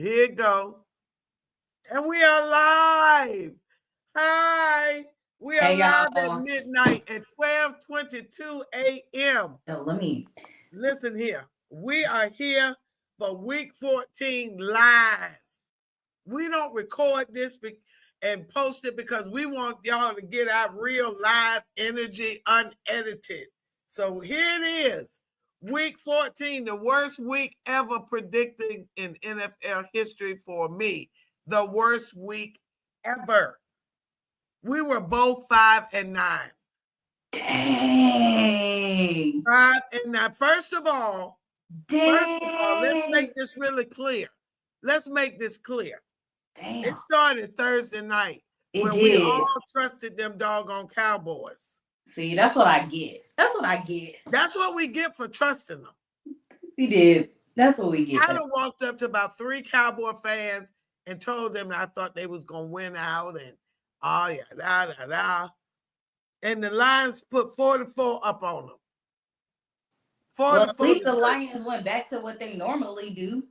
Here it go. And we are live. Hi. We are Hey live at y'all. midnight at 12:22 a.m. Oh, let me. Listen here. We are here for week 14 live. We don't record this and post it because we want y'all to get our real live energy unedited. So here it is. Week 14, the worst week ever predicting in NFL history for me. The worst week ever. We were both 5-9. Dang. 5-9. First of all, let's Dang. make this really clear. Let's make this clear. Damn. It started Thursday night It when we did. all trusted them doggone Cowboys. See, that's what I get. That's what I get. That's what we get for trusting them. We did. That's what we get. I done walked up to about 3 Cowboy fans and told them that I thought they was going to win out and And the Lions put 44 up on them. Well, at least the Lions went back to what they normally do.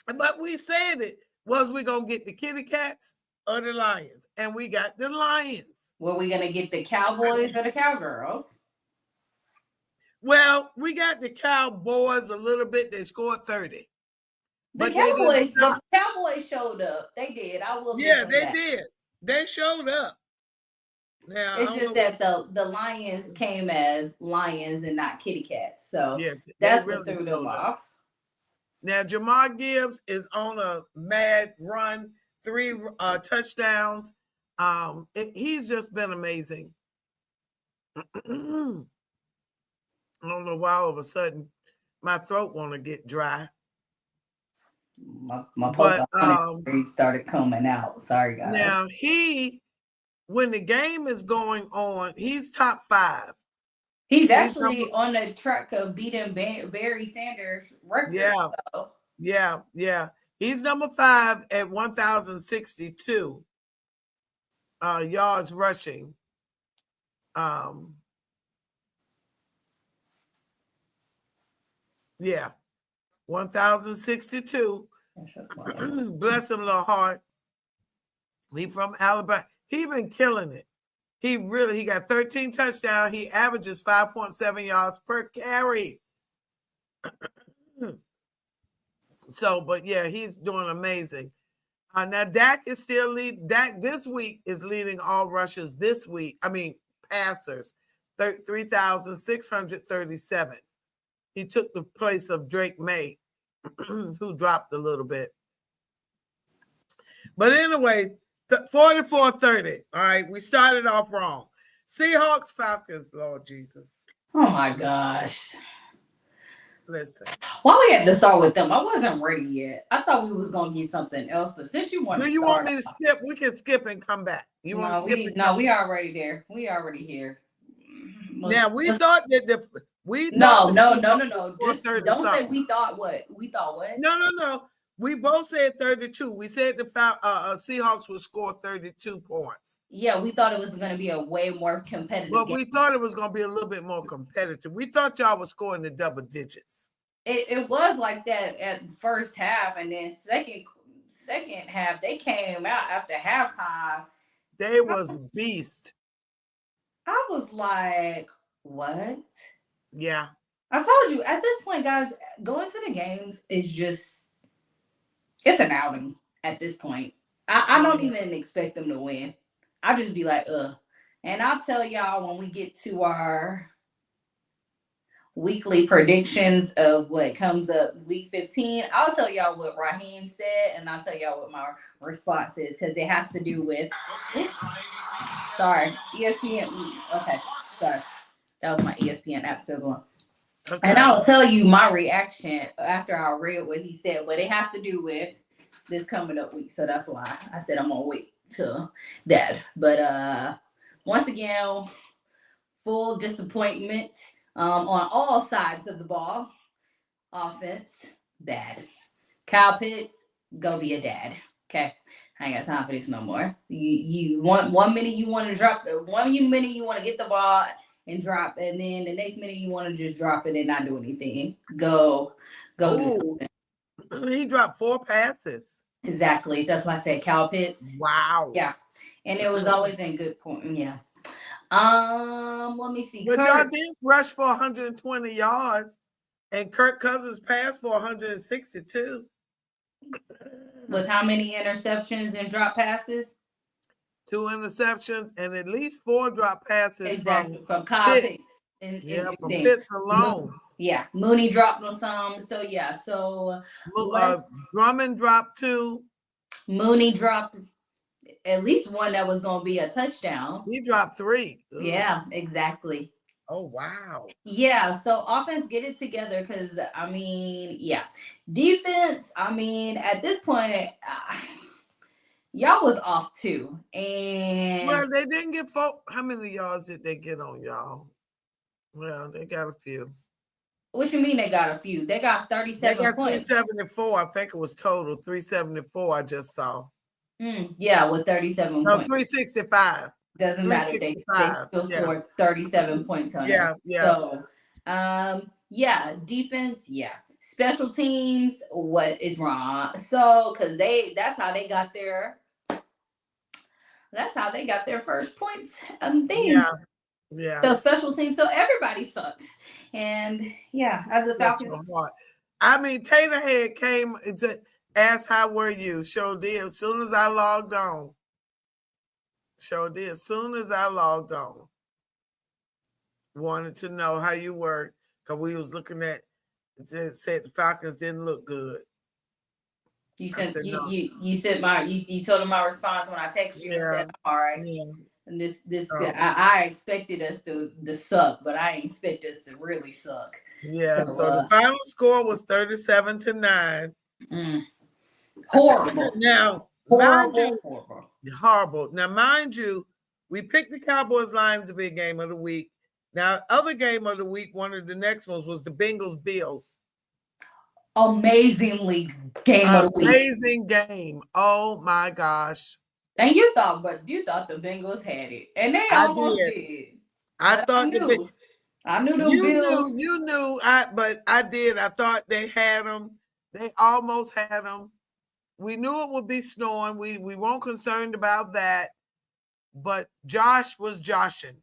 But we said it. Was we going to get the Kitty Cats or the Lions? And we got the Lions. Were we going to get the Cowboys or the Cowgirls? Well, we got the Cowboys a little bit. They scored 30. The Cowboys showed up. They did. I will. Yeah, they did. They showed up. Now it's just that the Lions came as lions and not kitty cats. So yeah, that's what threw them off. Now Jahmyr Gibbs is on a mad run, 3 touchdowns. He's just been amazing. I don't know why all of a sudden my throat want to get dry. My started coming out. Sorry, guys. Now when the game is going on, he's top 5. He's actually on the track of beating Barry Sanders' record. Yeah, so. yeah. He's number 5 at 1,062 yards rushing. Yeah, 1,062. Bless him, little heart. He from Alabama. He been killing it. He got 13 touchdowns. He averages 5.7 yards per carry. So, but yeah, he's doing amazing. Now Dak is still lead. Dak this week is leading all rushers this week. I mean, passers, 3,637. He took the place of Drake May, who dropped a little bit. But anyway, 44-30. All right, we started off wrong. Seahawks, Falcons, Lord Jesus. Oh my gosh. Listen. Why we had to start with them? I wasn't ready yet. I thought we was gonna get something else, but since you want, do you want me to skip? We can skip and come back. You want to skip? We already there. We already here. Now we thought that No. Just don't say we thought what. We thought what? No. We both said 32. We said the Seahawks would score 32 points. Yeah, we thought it was going to be a way more competitive game. We thought it was going to be a little bit more competitive. We thought y'all were scoring the double digits. It was like that at the first half, and then second half, they came out after halftime. They was beast. I was like, what? Yeah. I told you, at this point, guys, going to the games is just... It's an outing at this point. I don't even expect them to win. I'll just be like, And I'll tell y'all when we get to our weekly predictions of what comes up week 15, I'll tell y'all what Raheem said, and I'll tell y'all what my response is, because it has to do with... Sorry, ESPN. Okay, sorry. That was my ESPN app still going. Okay. And I'll tell you my reaction after I read what he said, but it has to do with this coming up week. So that's why I said I'm gonna wait till that. But once again, full disappointment on all sides of the ball. Offense, bad. Kyle Pitts, go be a dad. Okay. I ain't got time for this no more. You want 1 minute you want to drop the 1 minute you want to get the ball and drop, and then the next minute you want to just drop it and not do anything. Go do something. He dropped 4 passes. Exactly. That's why I said Kyle Pitts. Wow. Yeah. And it was always in good point. Yeah. Let me see. But y'all did rush for 120 yards, and Kirk Cousins passed for 162. With how many interceptions and drop passes? 2 interceptions and at least 4 drop passes from Kyle Pitts. From Pitts alone. Yeah, Mooney dropped on some. So yeah, so Drummond dropped 2. Mooney dropped at least one that was going to be a touchdown. He dropped 3. Ugh. Yeah, exactly. Oh, wow. Yeah, so offense, get it together because, I mean, yeah. Defense, I mean, at this point, y'all was off too. And well, they didn't get how many yards did they get on y'all? Well, they got a few. What you mean they got a few? They got 37 They got points. 374. I think it was total. 374 I just saw. Yeah, with 37 points. No, 365. Doesn't matter. They still scored 37 points on it. Yeah. So, defense, special teams, what is wrong? So, because that's how they got their first points thing. Yeah. So special teams, so everybody sucked. And as a Falcons. I mean, Taterhead came to ask how were you? Sure did. As soon as I logged on. Wanted to know how you were, because we was looking at said the Falcons didn't look good. You sent you told him my response when I texted you and said, all right. Yeah. And I expected us to suck, but I ain't expect us to really suck. Yeah. So the final score was 37-9. Horrible. Now, horrible. Now, mind you, we picked the Cowboys Lions to be a game of the week. Now, other game of the week, one of the next ones was the Bengals Bills. Amazing game. Oh my gosh. And you thought the Bengals had it, and they almost did. I thought I knew the Bills. You knew. I did. I thought they had them. They almost had them. We knew it would be snowing. We weren't concerned about that. But Josh was joshing.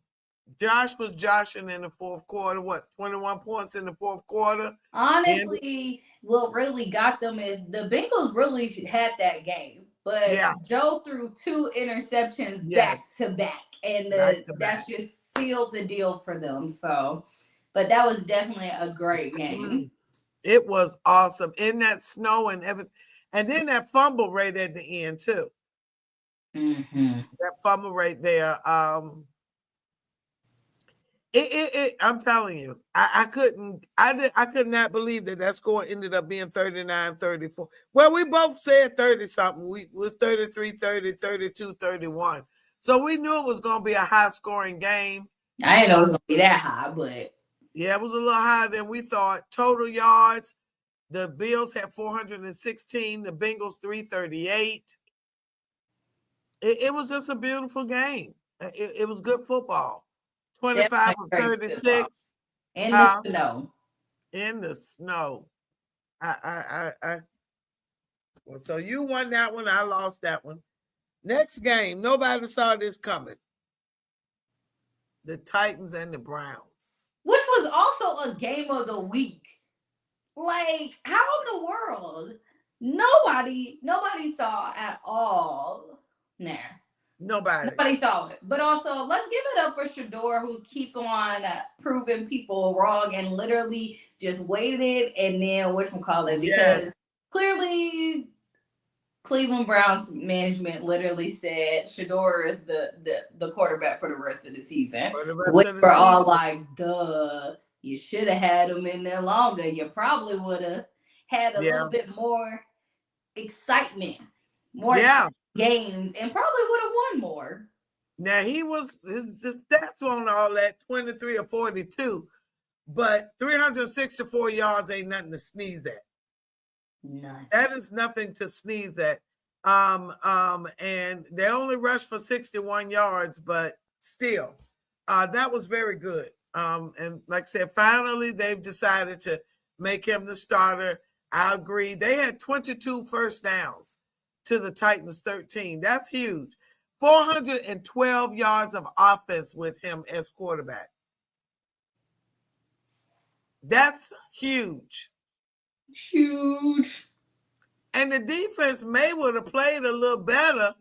Josh was joshing in the fourth quarter. 21 points in the fourth quarter. Honestly, what really got them is the Bengals really had that game. But Joe threw 2 interceptions back to back. And that's just sealed the deal for them. So, but that was definitely a great game. It was awesome. In that snow and everything. And then that fumble right at the end, too. That fumble right there. I'm telling you, I could not believe that score ended up being 39-34. Well, we both said 30-something. We was 33-30, 32-31. So we knew it was going to be a high-scoring game. I didn't know it was going to be that high, but... Yeah, it was a little higher than we thought. Total yards, the Bills had 416, the Bengals 338. It was just a beautiful game. It was good football. 25 of 36. In the snow. In the snow. So you won that one. I lost that one. Next game. Nobody saw this coming. The Titans and the Browns. Which was also a game of the week. Like, how in the world? Nobody saw at all. Nah. Nobody saw it. But also, let's give it up for Shedeur, who's keep on proving people wrong and literally just waited and then whatchamacallit, because clearly Cleveland Browns management literally said Shedeur is the quarterback for the rest of the season. We're all like, duh, you should have had him in there longer. You probably would have had a little bit more excitement, more games, and probably would have won more. Now his stats on all that 23 or 42, but 364 yards ain't nothing to sneeze at. None. That is nothing to sneeze at. And they only rushed for 61 yards, but still, that was very good. And like I said, finally they've decided to make him the starter. I agree. They had 22 first downs to the Titans 13. That's huge. 412 yards of offense with him as quarterback. That's huge. Huge. And the defense may would have played a little better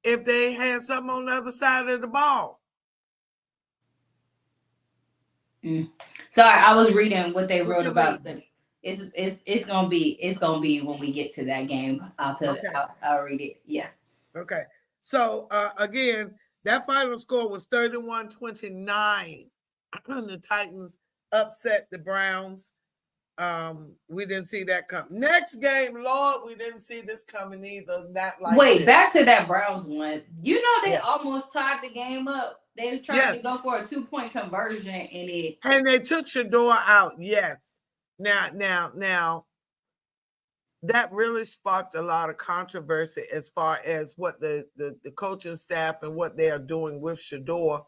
if they had something on the other side of the ball. Sorry, I was reading what they wrote about read? It's gonna be when we get to that game. I'll tell Okay. I'll read it. Yeah. Okay. So again, that final score was 31-29. The Titans upset the Browns. We didn't see that come. Next game, Lord, we didn't see this coming either. Not like Wait, this. back to that Browns one. You know they almost tied the game up. They tried to go for a 2-point conversion and they took Shador out. Yes. Now that really sparked a lot of controversy as far as what the coaching staff and what they are doing with Shador,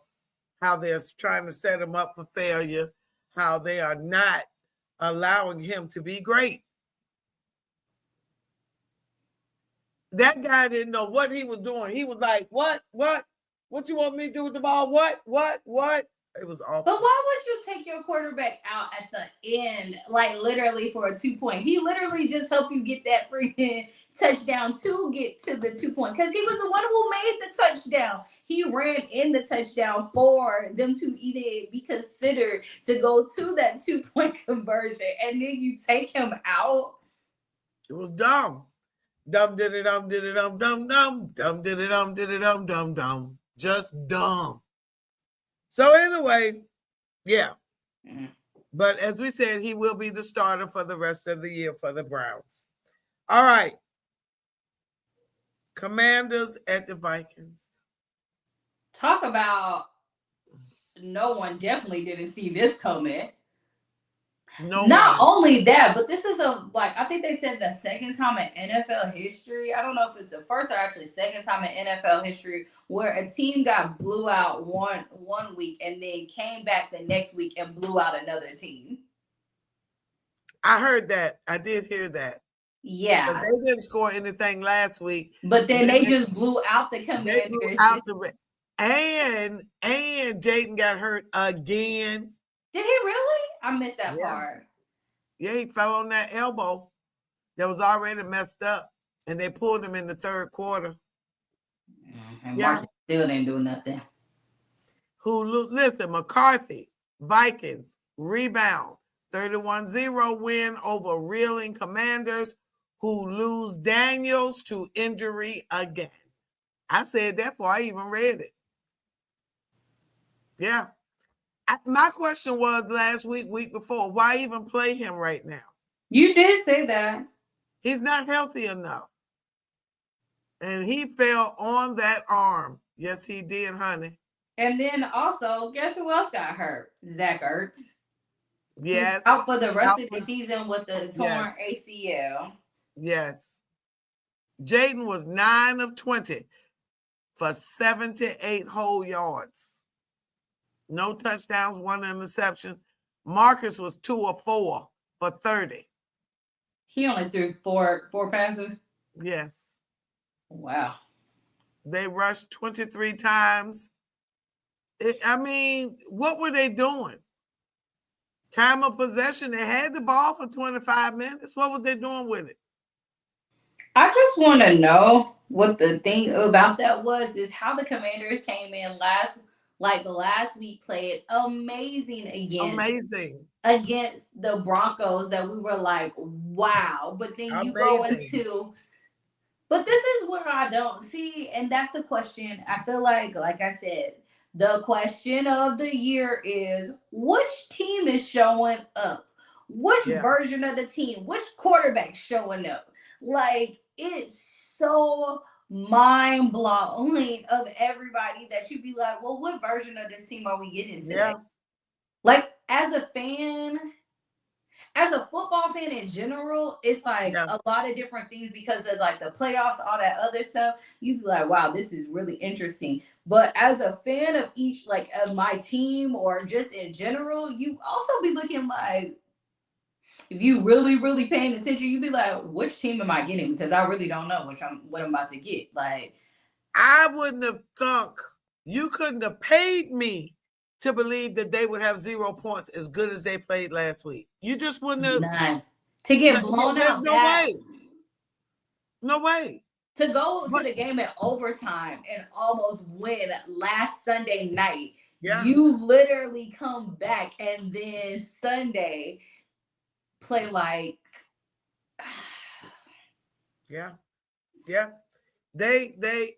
how they're trying to set him up for failure, how they are not allowing him to be great. That guy didn't know what he was doing. He was like, what you want me to do with the ball? What? It was awful. But why would you take your quarterback out at the end, like literally for a 2-point? He literally just helped you get that freaking touchdown to get to the 2-point because he was the one who made the touchdown. He ran in the touchdown for them to even be considered to go to that 2-point conversion, and then you take him out. It was dumb. Dumb did it dumb dumb dumb did it dumb dumb. Just dumb. So anyway, yeah. But as we said, he will be the starter for the rest of the year for the Browns. All right. Commanders at the Vikings. Talk about no one definitely didn't see this coming. Not only that, but this is I think they said the second time in NFL history. I don't know if it's the first or actually second time in NFL history where a team got blew out one week and then came back the next week and blew out another team. I heard that. I did hear that. Yeah. But they didn't score anything last week. But then they just blew out the Commanders. They blew out and Jaden got hurt again. Did he really? I missed that part. Yeah, he fell on that elbow that was already messed up, and they pulled him in the third quarter. And Marcus still didn't do nothing. Listen, McCarthy, Vikings, rebound, 31-0 win over reeling Commanders, who lose Daniels to injury again. I said that before I even read it. Yeah. My question was last week before, why even play him right now? You did say that. He's not healthy enough. And he fell on that arm. Yes, he did, honey. And then also, guess who else got hurt? Zach Ertz. Yes. He's out for the rest of the season with the torn ACL. Yes. Jaden was 9 of 20 for 78 whole yards. No touchdowns, 1 interception. Marcus was 2 of 4 for 30. He only threw four passes? Yes. Wow. They rushed 23 times. What were they doing? Time of possession, they had the ball for 25 minutes. What were they doing with it? I just want to know what the thing about that is how the Commanders came in last week, played amazing against the Broncos that we were like, wow. But then you go into, but this is where I don't see, and that's the question. I feel like I said, the question of the year is which team is showing up? Which version of the team? Which quarterback showing up? Like, it's so mind-blowing of everybody that you'd be like, well, what version of this team are we getting today? Yeah. Like, as a fan, as a football fan in general, it's like a lot of different things because of like the playoffs, all that other stuff. You'd be like, wow, this is really interesting. But as a fan of each, like of my team or just in general, you also be looking like, if you really, really paying attention, you'd be like, which team am I getting? Because I really don't know what I'm about to get. Like, I wouldn't have thunk you couldn't have paid me to believe that they would have 0 points as good as they played last week. You just wouldn't have. none. To get blown There's out. no way. No way. To go to the game in overtime and almost win last Sunday night. Yeah. You literally come back and then Sunday play like. Yeah. They they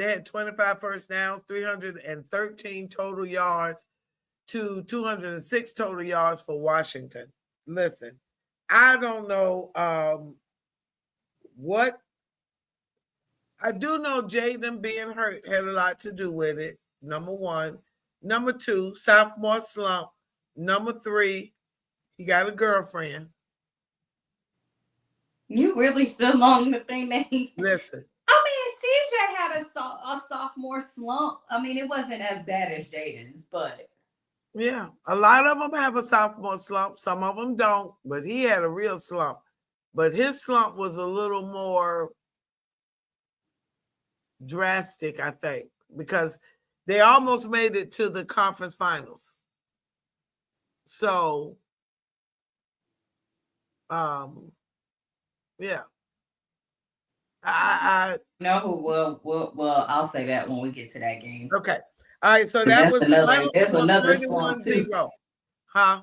had 25 first downs, 313 total yards to 206 total yards for Washington. Listen, I don't know what. I do know Jaden being hurt had a lot to do with it. Number one. Number two, sophomore slump. Number three, he got a girlfriend. You really still on the thing that he. Listen. I mean, CJ had a sophomore slump. I mean, it wasn't as bad as Jaden's, but. Yeah, a lot of them have a sophomore slump. Some of them don't, but he had a real slump. But his slump was a little more drastic, I think, because they almost made it to the conference finals. So, yeah. I know who well, I'll say that when we get to that game. Okay. All right, so that was another 31-0. Huh?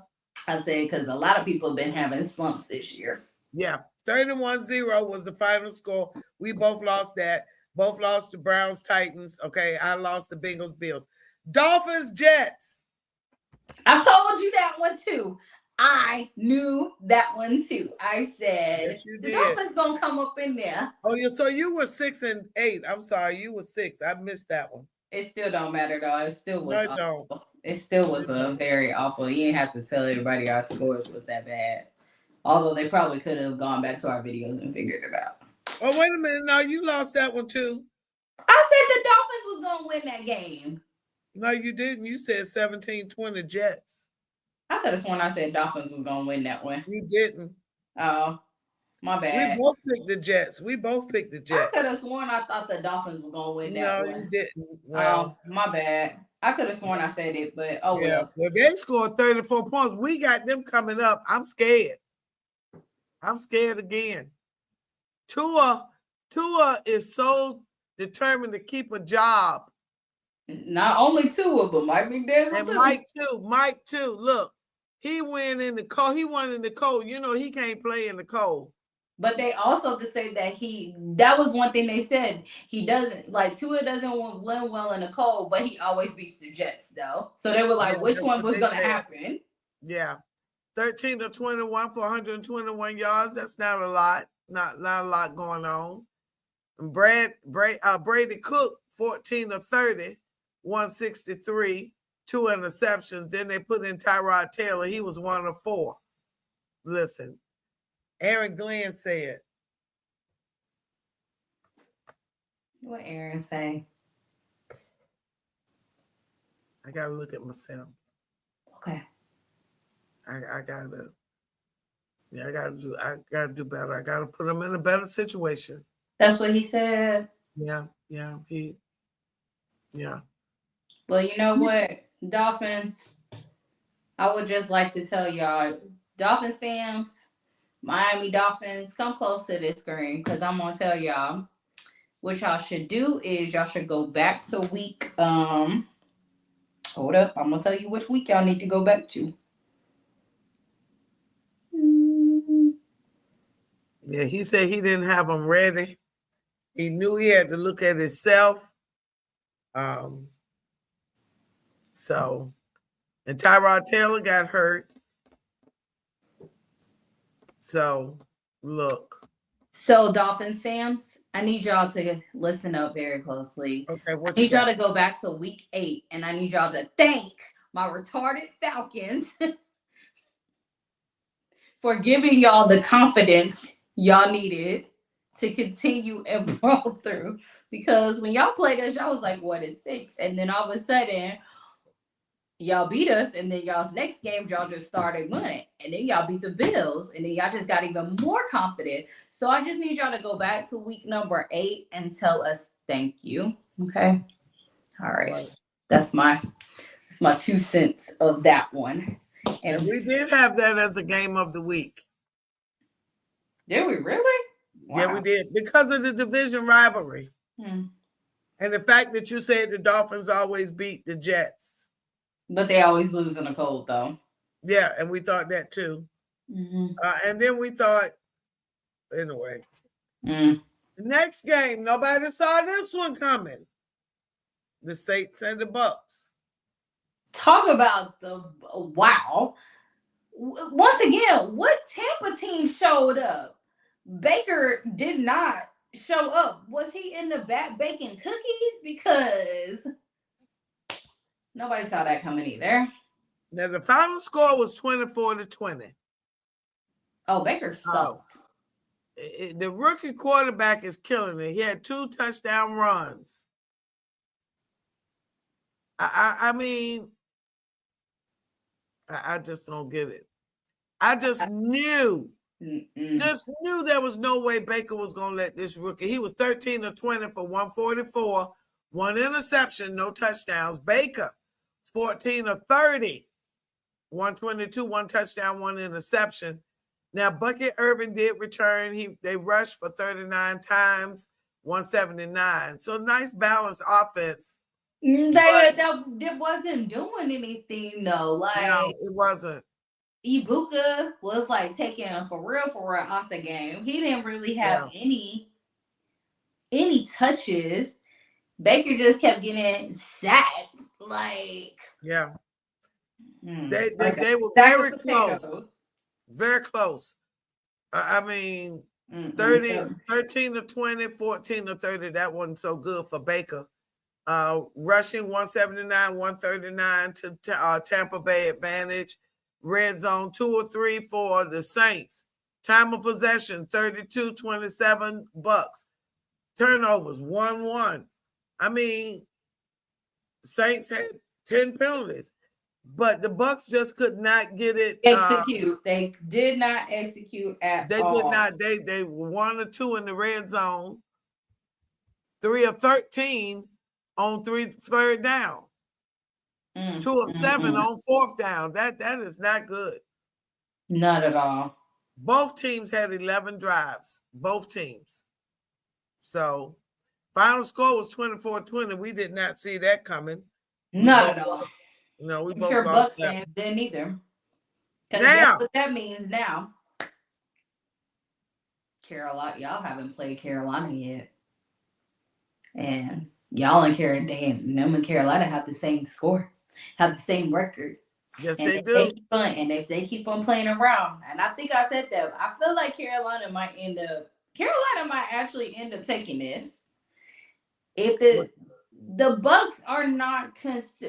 I said because a lot of people have been having slumps this year. Yeah. 31-0 was the final score. We both lost that. Both lost to Browns, Titans. Okay, I lost the Bengals, Bills. Dolphins, Jets. I told you that one too. I knew that one too. I said yes, you did. The Dolphins gonna come up in there. Oh, so you were 6 and 8. I'm sorry, you were 6. I missed that one. It still don't matter though. It still was. No, it don't. It still was very awful. You didn't have to tell everybody our scores was that bad. Although they probably could have gone back to our videos and figured it out. Oh, wait a minute. No, you lost that one too. I said the Dolphins was going to win that game. No, you didn't. You said 17-20 Jets. I could have sworn I said Dolphins was going to win that one. You didn't. Oh, my bad. We both picked the Jets. I could have sworn I thought the Dolphins were going to win that one. No, you didn't. Well, my bad. I could have sworn I said it, but oh well. Yeah, well, they scored 34 points. We got them coming up. I'm scared. I'm scared again. Tua is so determined to keep a job. Not only Tua, but Mike McDaniel and too. Mike too. Look, he went in the cold. He won in the cold. You know he can't play in the cold. But they also could say that that was one thing they said. He doesn't like Tua doesn't win well in the cold, but he always beats the Jets though. So they were like, which one was gonna happen? Yeah. 13 to 21 for 121 yards. That's not a lot. Not a lot going on. And Brady Cook, 14 to 30, 163, 2 interceptions. Then they put in Tyrod Taylor. He was 1 of 4. Listen, Aaron Glenn said. What Aaron say? I gotta look at myself. Okay. I gotta do better. I gotta put him in a better situation. That's what he said. Yeah. Well, you know what, Dolphins, I would just like to tell y'all, Dolphins fans, Miami Dolphins, come close to this screen because I'm gonna tell y'all what y'all should do is y'all should go back to week. Hold up, I'm gonna tell you which week y'all need to go back to. Yeah, he said he didn't have them ready. He knew he had to look at himself. So, and Tyrod Taylor got hurt. So, look. So, Dolphins fans, I need y'all to listen up very closely. Okay, I need y'all to go back to week 8, and I need y'all to thank my retarded Falcons for giving y'all the confidence y'all needed to continue and roll through. Because when y'all played us, y'all was like, what is 6? And then all of a sudden, y'all beat us, and then y'all's next games y'all just started winning, and then y'all beat the Bills, and then y'all just got even more confident. So I just need y'all to go back to week number 8 and tell us thank you. Okay. All right. That's my 2 cents of that one. And we did have that as a game of the week. Did we really? Wow. Yeah, we did, because of the division rivalry. And the fact that you said the Dolphins always beat the Jets. But they always lose in the cold, though. Yeah, and we thought that too. And then we thought, anyway. The next game, nobody saw this one coming. The Saints and the Bucks. Talk about the wow. Once again, what Tampa team showed up? Baker did not show up. Was he in the back baking cookies? Because nobody saw that coming either. Now, the final score was 24-20. Oh, Baker sucked. The rookie quarterback is killing it. He had 2 touchdown runs. I mean, I just don't get it. I just knew there was no way Baker was going to let this rookie. He was 13 of 20 for 144, 1 interception, no touchdowns. Baker, 14 of 30, 122, 1 touchdown, 1 interception. Now, Bucket Irvin did return. They rushed for 39 times, 179. So nice balanced offense. That wasn't doing anything though. Like, no, it wasn't. Ibuka was like taking for real off the game. He didn't really have any touches. Baker just kept getting sacked. Like, they were very close. Very close. I mean, 13 to 20, 14 to 30. That wasn't so good for Baker. Rushing 179, 139 to Tampa Bay advantage. Red zone 2 or 3 for the Saints. Time of possession 32-27 Bucks. Turnovers 1-1. I mean, Saints had 10 penalties, but the Bucks just could not get it. Execute. They did not execute at all. They did not. They were 1 or 2 in the red zone. 3 of 13 on third down. 2 of 7 on 4th down. That is not good. Not at all. Both teams had 11 drives. Both teams. So, final score was 24-20. We did not see that coming. Not at all. No, we I'm both sure lost Bucks that. fans didn't either. Because that's what that means now. Carolina, y'all haven't played Carolina yet. And y'all and Carolina have the same score, have the same record. Yes, and they do. If they keep on playing around, and I think I said that, I feel like Carolina might actually end up taking this. If the Bucks are not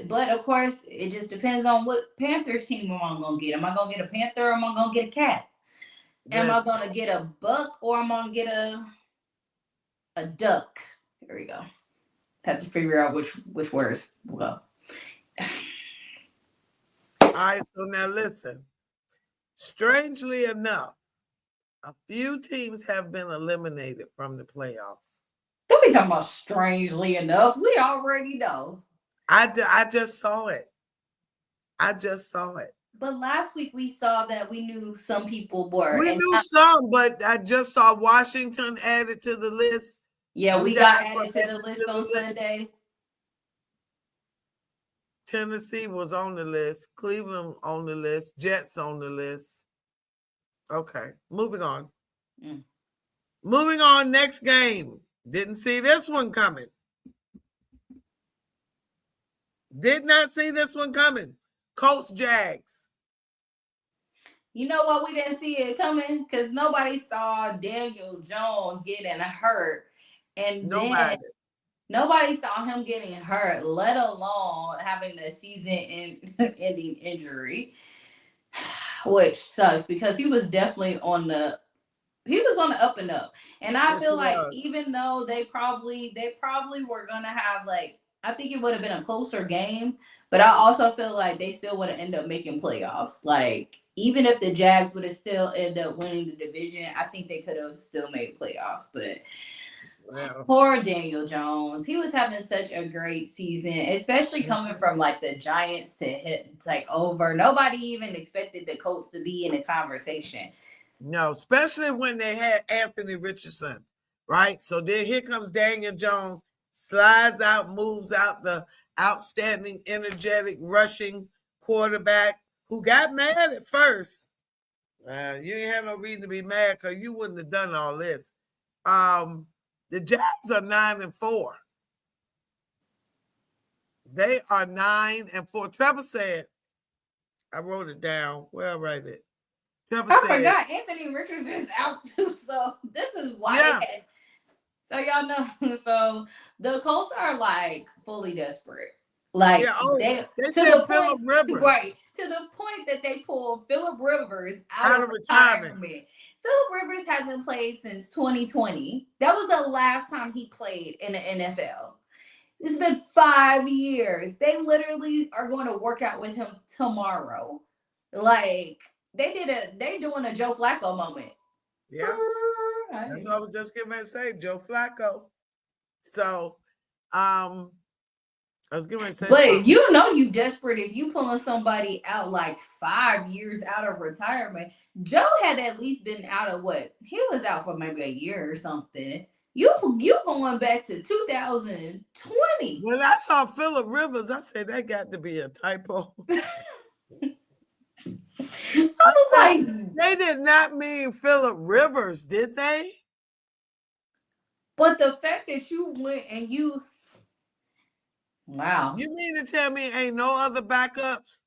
but of course it just depends on what Panthers team I'm gonna get. Am I gonna get a Panther or am I gonna get a cat? Am I gonna get a buck or am I gonna get a duck? Here we go. Have to figure out which words will go. All right, so now listen. Strangely enough, a few teams have been eliminated from the playoffs. Don't be talking about strangely enough. We already know. I just saw it. But last week we saw that we knew some people were. We knew some, but I just saw Washington added to the list. Yeah, we got added to the list on Sunday. Tennessee was on the list. Cleveland on the list. Jets on the list. Okay, moving on. Moving on, next game. Didn't see this one coming. Did not see this one coming. Colts, Jags. You know what? We didn't see it coming because nobody saw Daniel Jones getting hurt. And nobody saw him getting hurt, let alone having a season-ending injury, which sucks because he was definitely on the up and up. And I feel like even though they probably were gonna have, like, I think it would have been a closer game, But I also feel like they still would have ended up making playoffs. Like, even if the Jags would have still ended up winning the division, I think they could have still made playoffs. But Well, poor Daniel Jones. He was having such a great season, especially coming from like the Giants to hit like over. Nobody even expected the Colts to be in the conversation. no, especially when they had Anthony Richardson, right? So then here comes Daniel Jones, slides out, moves out, the outstanding, energetic, rushing quarterback who got mad at first. You ain't had no reason to be mad because you wouldn't have done all this. The Jags are 9-4. They are 9-4. Trevor said, I wrote it down. Where I write it? Trevor I said, forgot Anthony Richardson's out too, so this is why. Yeah. So y'all know, so the Colts are like fully desperate. Like yeah, they they to said the Phillip point, Rivers. right? To the point that they pulled Phillip Rivers Out out of of retirement. retirement. Phillip Rivers hasn't played since 2020. That was the last time he played in the NFL. It's been 5 years. They literally are going to work out with him tomorrow. Like they doing a Joe Flacco moment. Yeah. That's what I was just getting ready to say, Joe Flacco. So, I was getting ready to say, but something. you know you desperate if you pulling somebody out like 5 years out of retirement. Joe had at least been out of what? He was out for maybe a year or something. You going back to 2020. When I saw Phillip Rivers, I said that got to be a typo. I was like, They did not mean Phillip Rivers, did they? but the fact that you went and wow. You mean to tell me ain't no other backups?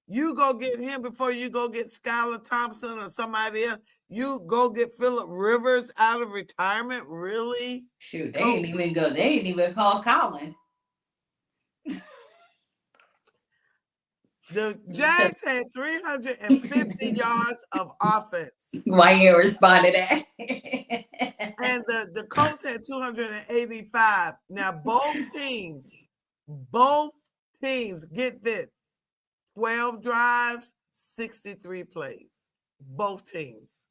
You go get him before you go get Skylar Thompson or somebody else. You go get Phillip Rivers out of retirement? Really? Shoot, they ain't even go. They ain't even call Colin. The Jags had 350 yards of offense. Why you responded that? And the Colts had 285. Now, both teams, get this, 12 drives, 63 plays. Both teams.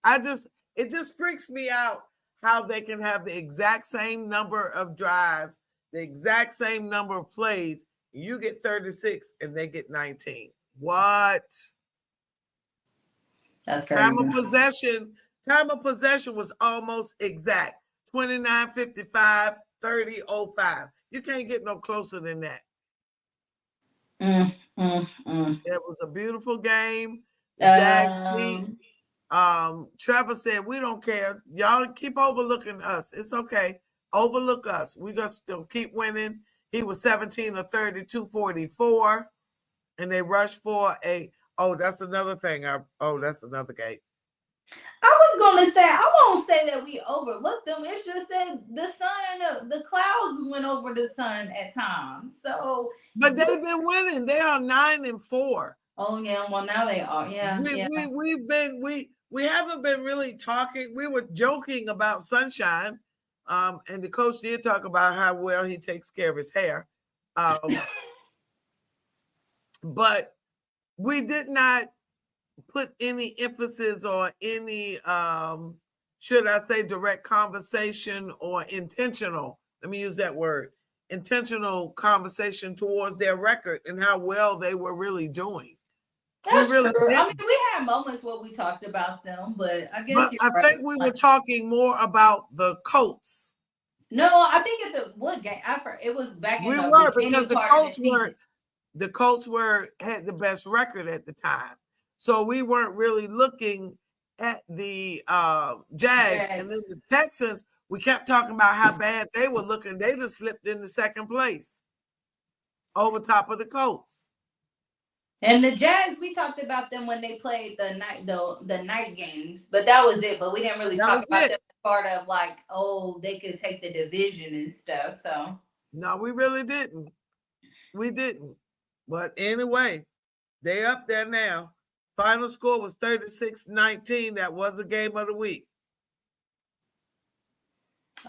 It just freaks me out how they can have the exact same number of drives, the exact same number of plays. You get 36 and they get 19. What? That's crazy. Time of possession was almost exact. 29-55, 30-05. You can't get no closer than that. It was a beautiful game. The Jags beat. Trevor said, we don't care. Y'all keep overlooking us. It's okay. Overlook us. We're going to still keep winning. He was 17 of 30, 244. And they rushed for that's another thing. That's another game. I was going to say, I won't say that we overlooked them. It's just that the sun, the clouds went over the sun at times. So, but they've been winning. They are 9-4. Oh yeah, well now they are. Yeah, we haven't been really talking. We were joking about Sunshine, and the coach did talk about how well he takes care of his hair, but we did not put any emphasis or any, should I say, direct conversation or intentional. Let me use that word. Intentional conversation towards their record and how well they were really doing. That's true. I mean, we had moments where we talked about them, but I guess I think we were talking more about the Colts. No, I think at the what game? It was back in the because the Colts had the best record at the time, so we weren't really looking at the Jags. And then the Texans. We kept talking about how bad they were looking. They just slipped into second place over top of the Colts. And the Jags, we talked about them when they played the night games, but that was it. But we didn't really talk about them as part of like, they could take the division and stuff. So no, we really didn't. We didn't. But anyway, they up there now. Final score was 36-19. That was a game of the week.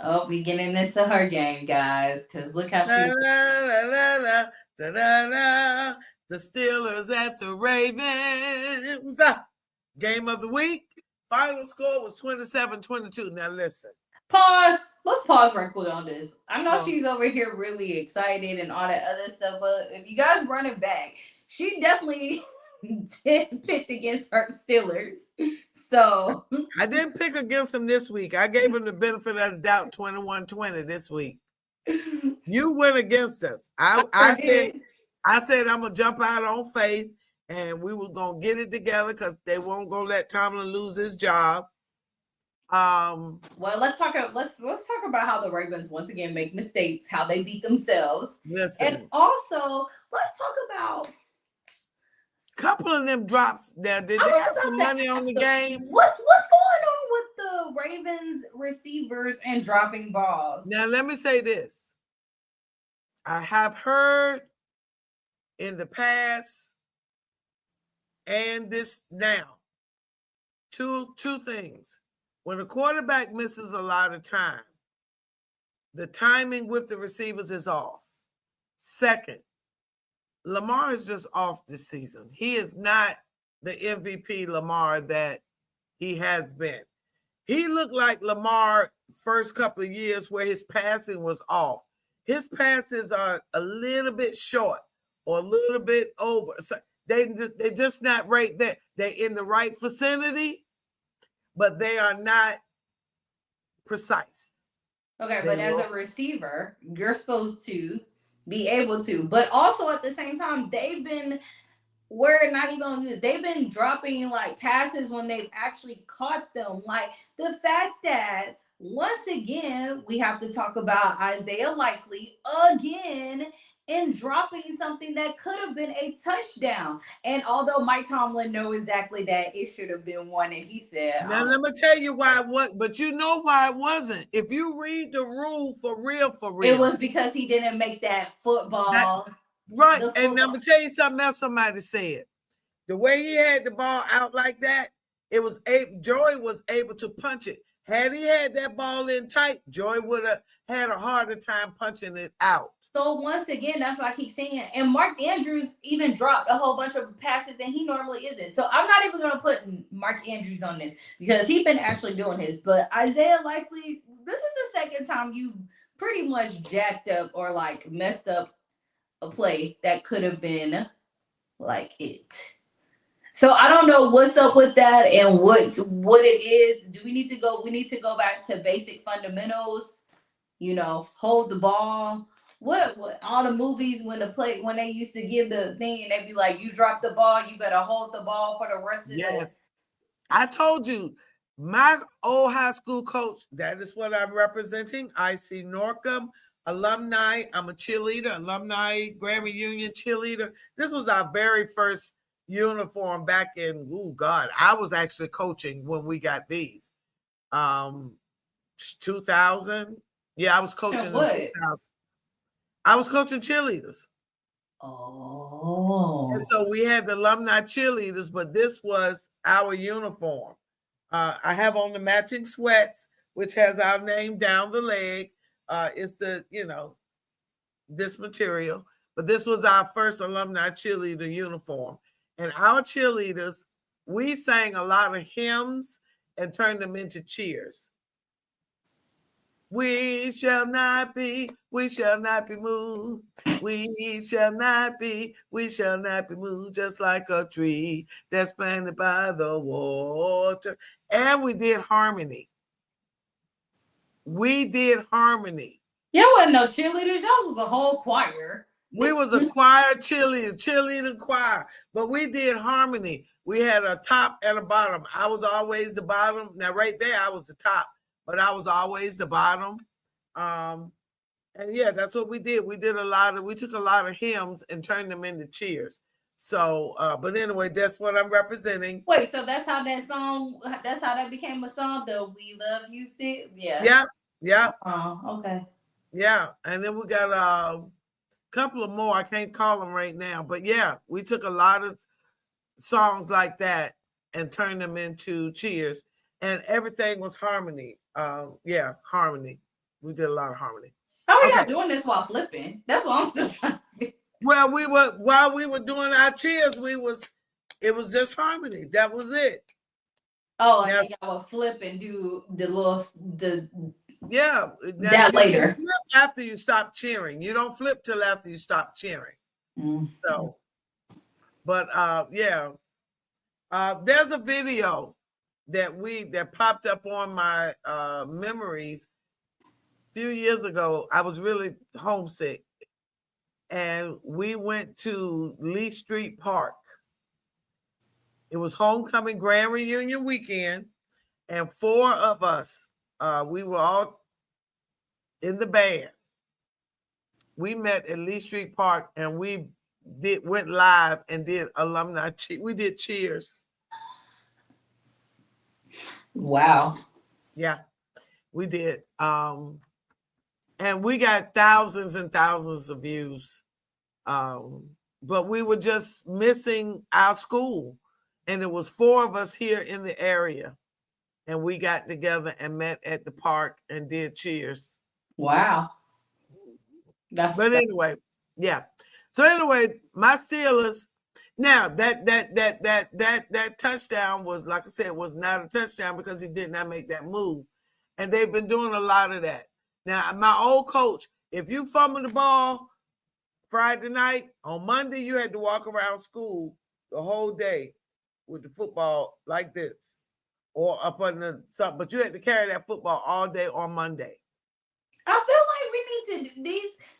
Oh, we getting into her game, guys, because look how La, she. la, la, la, la, da, da, da. The Steelers at the Ravens. Game of the week. Final score was 27-22. Now listen. Pause. Let's pause right quick on this. I know Oh. she's over here really excited and all that other stuff, but if you guys run it back, she definitely did pick against her Steelers. So I didn't pick against them this week. I gave them the benefit of the doubt 21-20 this week. You went against us. I said I'm gonna jump out on faith and we were gonna get it together because they won't gonna let Tomlin lose his job. Well, let's talk about how the Ravens once again make mistakes, how they beat themselves. Listen. And also let's talk about a couple of them drops there. Did they have some money on the games? What's going on with the Ravens receivers and dropping balls? Now let me say this. I have heard in the past and this now two things. When a quarterback misses a lot of time, the timing with the receivers is off. Second, Lamar is just off this season. He is not the MVP Lamar that he has been. He looked like Lamar first couple of years where his passing was off. His passes are a little bit short or a little bit over. So they're just not right there. They're in the right vicinity, but they are not precise. Okay, but as a receiver, you're supposed to be able to. But also at the same time, they've been dropping like passes when they've actually caught them. Like the fact that once again, we have to talk about Isaiah Likely again and dropping something that could have been a touchdown. And although Mike Tomlin knows exactly that it should have been one, and he said, now let me tell you why it was, but you know why it wasn't. If you read the rule for real, it was because he didn't make that football. Right. And I'm gonna tell you something else somebody said. The way he had the ball out like that, Joey was able to punch it. Had he had that ball in tight, Joey would have had a harder time punching it out. So once again, that's what I keep saying. And Mark Andrews even dropped a whole bunch of passes, and he normally isn't. So I'm not even going to put Mark Andrews on this because he's been actually doing his. But Isaiah Likely, this is the second time you pretty much jacked up or like messed up a play that could have been like it. So I don't know what's up with that and what it is. Do we need to go? We need to go back to basic fundamentals. You know, hold the ball. What all the movies when they used to give the thing and they'd be like, you drop the ball, you better hold the ball for the rest of the day. I told you, my old high school coach, that is what I'm representing. IC Norcom alumni. I'm a cheerleader, alumni, Grammy Union cheerleader. This was our very first uniform back in, I was actually coaching when we got these. 2000. Yeah, I was coaching in 2000. I was coaching cheerleaders. Oh. And so we had the alumni cheerleaders, but this was our uniform. I have on the matching sweats, which has our name down the leg. It's this material. But this was our first alumni cheerleader uniform. And our cheerleaders, we sang a lot of hymns and turned them into cheers. We shall not be moved. We shall not be moved, just like a tree that's planted by the water. And we did harmony. Y'all wasn't no cheerleaders. Y'all was a whole choir. We was a choir, cheerleader choir, but we did harmony. We had a top and a bottom. I was always the bottom. Now right there, I was the top, but I was always the bottom. And yeah, that's what we did. We took a lot of hymns and turned them into cheers. So, but anyway, that's what I'm representing. Wait, so that's how that became a song, the We Love You Still? Yeah. Yeah. Oh, okay. Yeah. And then we got a couple of more. I can't call them right now, but yeah, we took a lot of songs like that and turned them into cheers, and everything was harmony. Harmony. We did a lot of harmony. How are Okay. y'all doing this while flipping? That's what I'm still trying to figure. Well, while we were doing our cheers, it was just harmony. That was it. Oh, and then y'all would flip and do the yeah. That later. You flip after you stop cheering. You don't flip till after you stop cheering. Mm-hmm. So, but yeah. There's a video that popped up on my memories a few years ago. I was really homesick, and we went to Lee Street Park. It was homecoming grand reunion weekend, and 4 of us, we were all in the band. We met at Lee Street Park, and we went live and did alumni. We did cheers. Wow. Yeah, we did. And we got thousands and thousands of views. But we were just missing our school. And it was 4 of us here in the area. And we got together and met at the park and did cheers. Wow. But anyway, yeah. So anyway, my Steelers. Now that touchdown was, like I said, was not a touchdown because he did not make that move. And they've been doing a lot of that. Now, my old coach, if you fumble the ball Friday night, on Monday, you had to walk around school the whole day with the football like this or up under something. But you had to carry that football all day on Monday. I feel like we need to,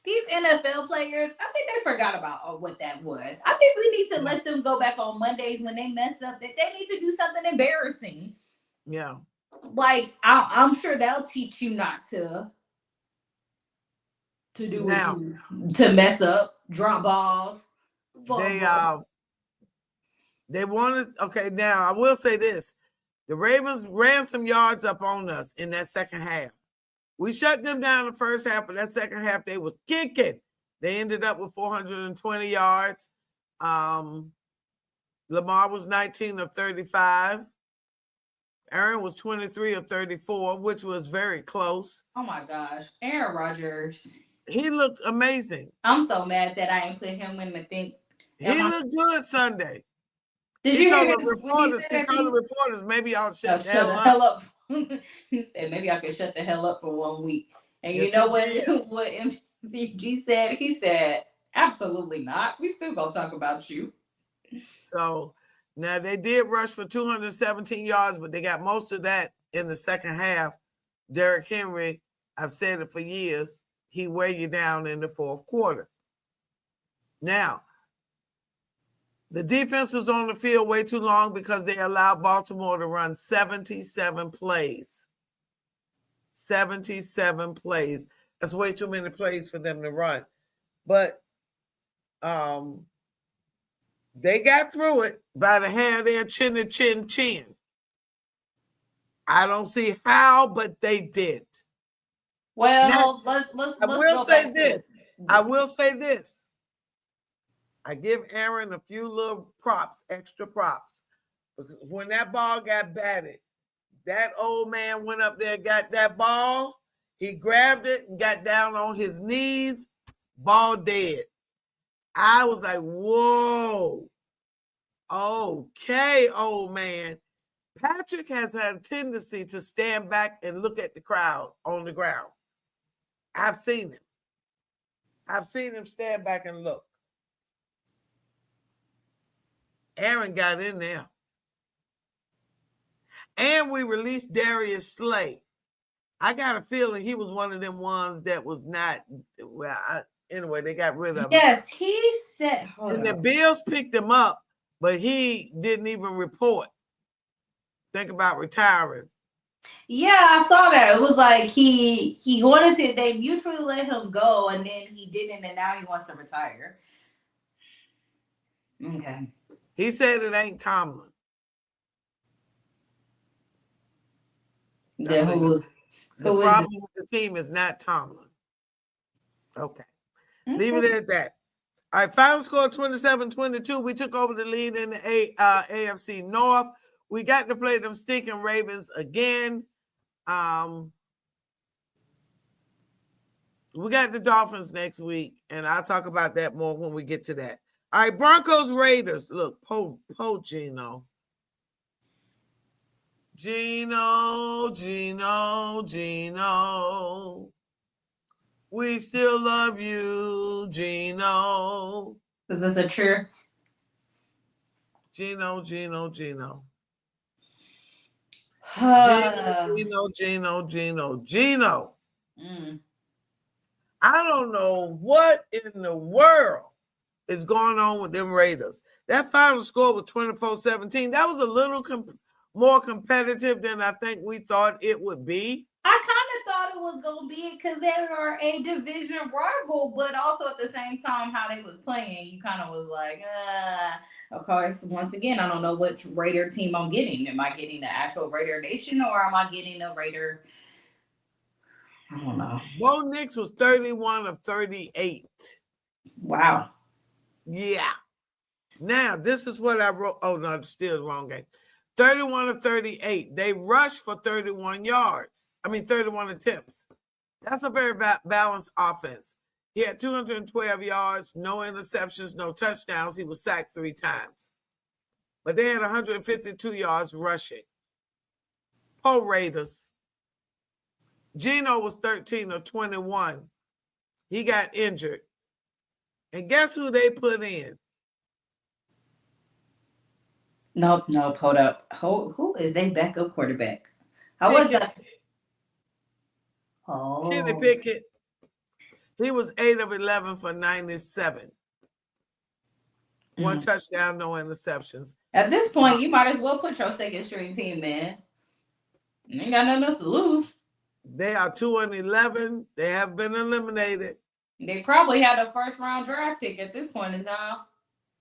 these NFL players, I think they forgot about what that was. I think we need to let them go back on Mondays when they mess up, that they need to do something embarrassing. Yeah. Like, I'm sure they'll teach you not to do now, to mess up, drop balls. They wanted, okay, now I will say this. The Ravens ran some yards up on us in that second half. We shut them down the first half, but that second half they was kicking. They ended up with 420 yards. Lamar was 19 of 35. Aaron was 23 of 34, which was very close. Oh my gosh. Aaron Rodgers. He looked amazing. I'm so mad that I ain't put him in the thing. He looked good Sunday. Did you hear the reporters? He told the reporters, maybe I'll shut the hell up. He said, maybe I could shut the hell up for 1 week. And you know what MCG said? He said, absolutely not. We still gonna talk about you. So now they did rush for 217 yards, but they got most of that in the second half. Derrick Henry, I've said it for years, he weigh you down in the fourth quarter. Now, the defense was on the field way too long because they allowed Baltimore to run 77 plays. 77 plays. That's way too many plays for them to run. But they got through it by the hair of their chin to chin. I don't see how, but they did. Well, now, let's I will say this. I will say this. I give Aaron a few little props, extra props. Because when that ball got batted, that old man went up there, got that ball. He grabbed it and got down on his knees, ball dead. I was like, whoa. Okay, old man. Patrick has had a tendency to stand back and look at the crowd on the ground. I've seen him. I've seen him stand back and look. Aaron got in there. And we released Darius Slay. I got a feeling he was one of them ones that was not, anyway, they got rid of him. Yes, he said. And the Bills picked him up, but he didn't even report. Think about retiring. Yeah, I saw that. It was like he wanted to, they mutually let him go, and then he didn't, and now he wants to retire. Okay. He said it ain't Tomlin. The problem with the team is not Tomlin. Okay. Leave it at that. All right, final score 27-22. We took over the lead in the AFC North. We got to play them stinking Ravens again. We got the Dolphins next week, and I'll talk about that more when we get to that. All right, Broncos, Raiders. Look, Gino. Gino. We still love you, Gino. Is this a true? Gino. Gino. Gino. I don't know what in the world is going on with them Raiders. That final score was 24-17. That was a little more competitive than I think we thought it would be. I kind of thought it was going to be because they are a division rival, but also at the same time, how they was playing, you kind of was like, of course, once again, I don't know which Raider team I'm getting. Am I getting the actual Raider Nation or am I getting a Raider? I don't know. Bo Nix was 31 of 38. Wow. Yeah. Now, this is what I wrote. Oh, no, still the wrong game. 31 of 38. They rushed for 31 yards. 31 attempts. That's a very balanced offense. He had 212 yards, no interceptions, no touchdowns. He was sacked 3 times. But they had 152 yards rushing. Poor Raiders. Gino was 13 of 21. He got injured. And guess who they put in? Nope. Hold up. Who is a backup quarterback? How was that? Oh. Kenny Pickett. He was 8 of 11 for 97. One touchdown, no interceptions. At this point, you might as well put your second string team, man. You ain't got nothing else to lose. They are 2-11. They have been eliminated. They probably had a first-round draft pick at this point in time.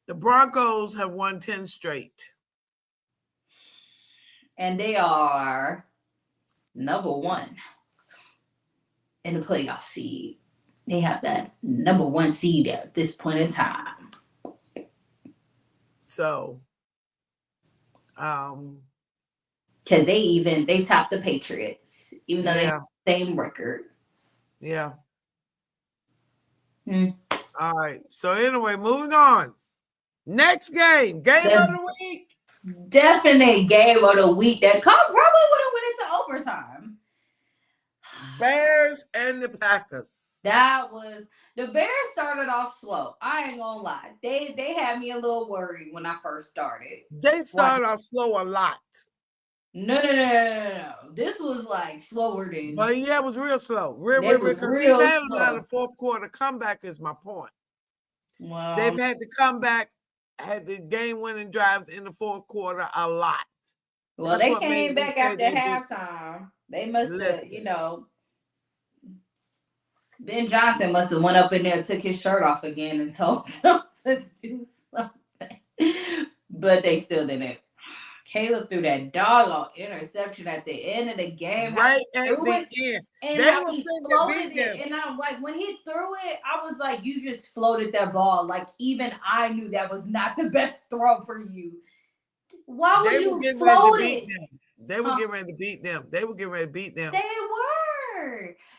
The Broncos have won 10 straight. And they are number 1 in the playoff seed. They have that number 1 seed at this point in time. So, because they topped the Patriots, even though they have the same record. Yeah. All right. So anyway, moving on. Next game of the week. Definite game of the week that probably would have went into overtime. Bears and the Packers. The Bears started off slow. I ain't gonna lie. They had me a little worried when I first started. They started off slow a lot. No. This was like slower than. But yeah, it was real slow. Because he had a lot of fourth quarter comeback is my point. Well, they've had to come back, had the game-winning drives in the fourth quarter a lot. Well, they came back after halftime. They must have, Ben Johnson must have went up in there, took his shirt off again, and told them to do something. But they still didn't. Caleb threw that doggone interception at the end of the game. Right at the end. And how he floated it. And I'm like, when he threw it, I was like, you just floated that ball. Like, even I knew that was not the best throw for you. Why would you float it? They were getting ready to beat them. They were.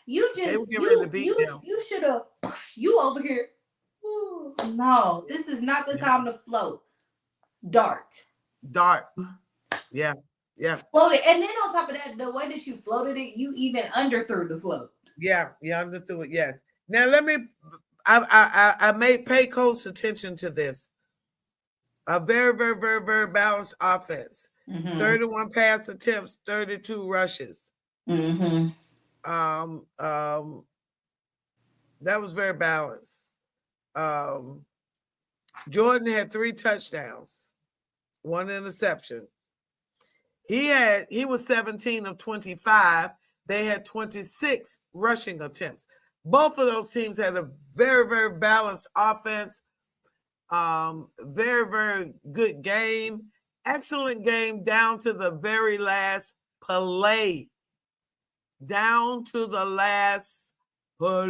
You They were getting ready to beat them. You should have. You over here. Ooh, no, this is not the time to float. Dart. Yeah. Floated. And then on top of that, the way that you floated it, you even underthrew the float. Yeah, underthrew it, yes. Now I may pay close attention to this. A very, very, very, very balanced offense. 31 pass attempts, 32 rushes. That was very balanced. Jordan had 3 touchdowns, 1 interception. He was 17 of 25. They had 26 rushing attempts. Both of those teams had a very, very balanced offense. Very, very good game. Excellent game down to the very last play. Down to the last play.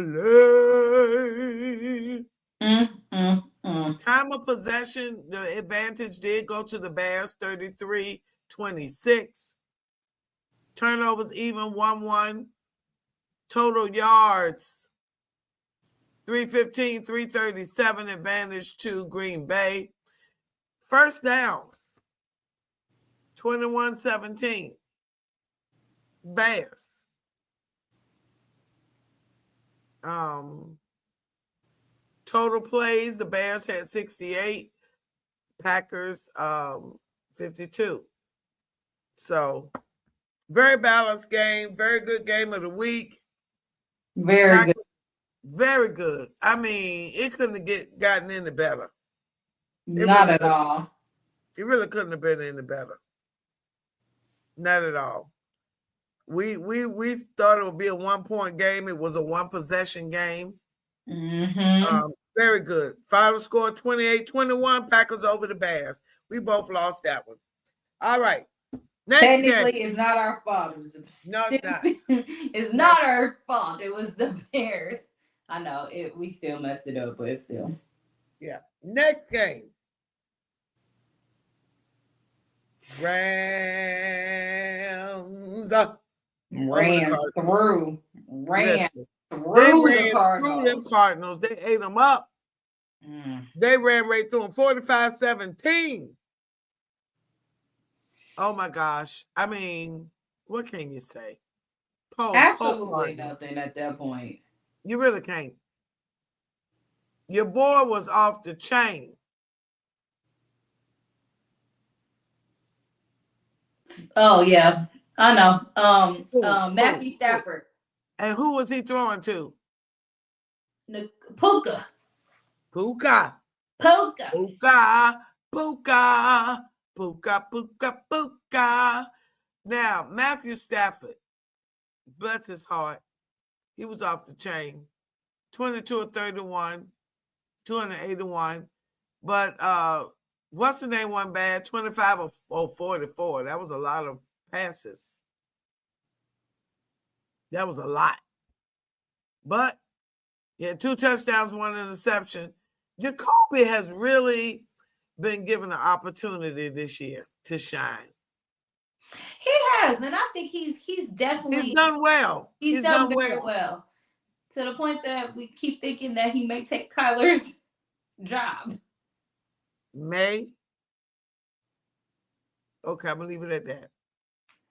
Time of possession, the advantage did go to the Bears, 33-26. Turnovers even 1-1. Total yards, 315, 337 advantage to Green Bay. First downs, 21-17. Bears. Total plays, the Bears had 68, Packers 52. So very balanced game, very good game of the week. Very good. Very good. I mean, it couldn't have gotten any better. Not at all. It really couldn't have been any better. Not at all. We thought it would be a 1-point game. It was a 1-possession game. Very good. Final score 28-21. Packers over the Bears. We both lost that one. All right. Next Technically, game. it's not our fault. No, it's not. It's not our fault. It was the Bears. I know it. We still messed it up, but still. Yeah. Next game. Rams. Ran through the Cardinals. Through them Cardinals. They ate them up. They ran right through them. 45-17. Oh my gosh. I mean, what can you say? Absolutely nothing at that point. You really can't. Your boy was off the chain. Oh yeah, I know. Matthew Stafford. And who was he throwing to? Puka. Now, Matthew Stafford, bless his heart, he was off the chain. 22-31, 281. But what's the name one bad? 25 or 44. That was a lot of passes. That was a lot. But he had 2 touchdowns, 1 interception. Jacoby has really been given an opportunity this year to shine. He has, and I think he's definitely he's done well. He's done very well. To the point that we keep thinking that he may take Kyler's job. May? Okay, I'm gonna leave it at that.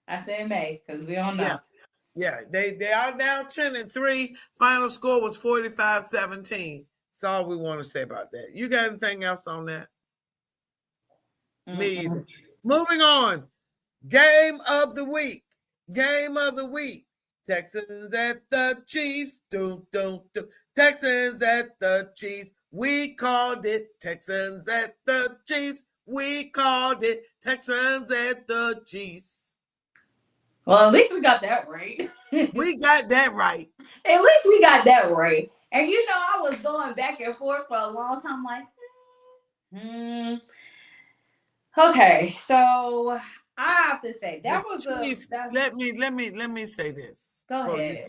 I said May, because we don't know. Yeah, they are now 10-3. Final score was 45-17. That's all we want to say about that. You got anything else on that? Me either. Moving on. Game of the week. Texans at the Chiefs. Texans at the Chiefs. We called it. Texans at the Chiefs. We called it. Texans at the Chiefs. Well, at least we got that right. We got that right. At least we got that right. And you know, I was going back and forth for a long time, like, Okay, so I have to say that was Chiefs, let me say this. Go ahead.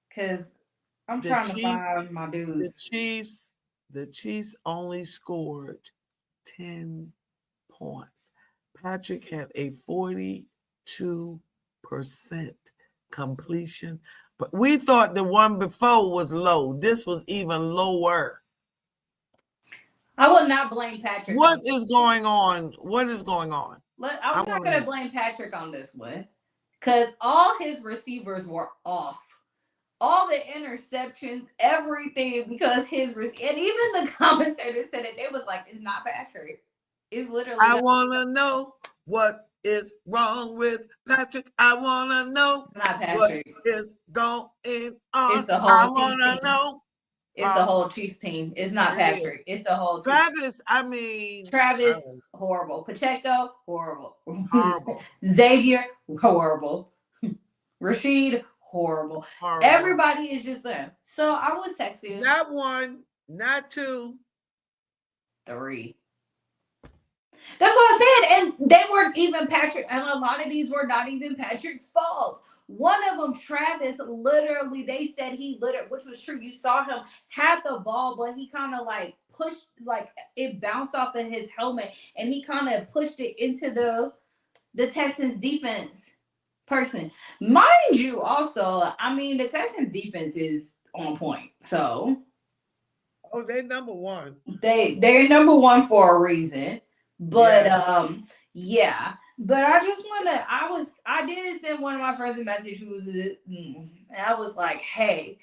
Because I'm trying to find my dudes. The Chiefs only scored 10 points. Patrick had a 42% completion, but we thought the one before was low. This was even lower. I would not blame Patrick. What is going on? I'm not going to blame Patrick on this one, because all his receivers were off. All the interceptions, everything, because and even the commentators said it. They was like, it's not Patrick. It's literally. I want to know what is wrong with Patrick. I want to know not Patrick. What is going on. It's the whole I want to know. It's the whole Chiefs team. It's not Patrick. It's the whole team. Travis, horrible. Pacheco, horrible. Horrible. Xavier, horrible. Rashid, horrible. Everybody is just there. So I was texting. Not 1, not 2. 3. That's what I said. And they weren't even Patrick. And a lot of these were not even Patrick's fault. One of them, Travis, literally, they said which was true. You saw him had the ball, but he kind of like pushed, like it bounced off of his helmet, and he kind of pushed it into the Texans defense person. Mind you, also, I mean, the Texans defense is on point. So Oh, they number one. They're number one for a reason. But yeah. But I just wanna I did send one of my friends a message who was and I was like, hey,